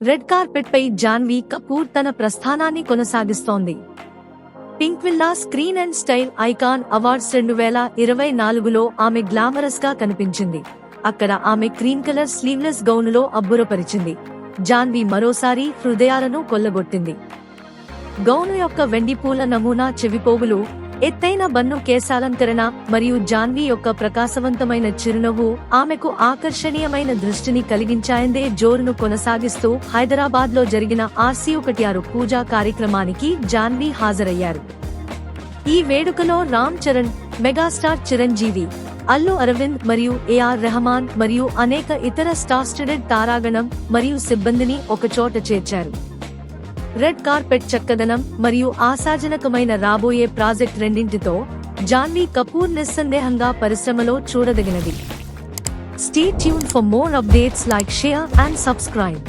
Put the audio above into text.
Red carpet పై జాన్వీ కపూర్ తన ప్రస్థానాన్ని కొనసాగిస్తోంది. Pinkvilla screen and style icon awards 2024లో ఆమె గ్లామరస్ గా కనిపించింది. అక్కడ ఆమె క్రీమ్ కలర్ స్లీవ్లెస్ గౌనులో అబ్బురపరిచింది. జాన్వీ మరోసారి హృదయాలను కొల్లగొట్టింది. గౌను యొక్క వెండిపూల నమూనా చెవిపోగులు, ఎత్తైన బన్ను కేశాలంకరణ మరియు జాన్వీ యొక్క ప్రకాశవంతమైన చిరునవ్వు ఆమెకు ఆకర్షణీయమైన దృష్టిని కలిగించాయందే జోరును కొనసాగిస్తూ హైదరాబాద్ లో జరిగిన RC16 పూజా కార్యక్రమానికి జాన్వీ హాజరయ్యారు. ఈ వేడుకలో రామ్ చరణ్, మెగాస్టార్ చిరంజీవి, అల్లు అరవింద్ మరియు AR రెహమాన్ మరియు అనేక ఇతర స్టార్ తారాగణం మరియు సిబ్బందిని ఒకచోట చేర్చారు. రెడ్ కార్పెట్ చక్కదనం మరియు ఆశాజనకమైన రాబోయే ప్రాజెక్ట్ రెండింటితో జాన్వీ కపూర్ నిస్సందేహంగా పరిశ్రమలో చూడదగినది. Stay tuned for more updates, like, share and subscribe.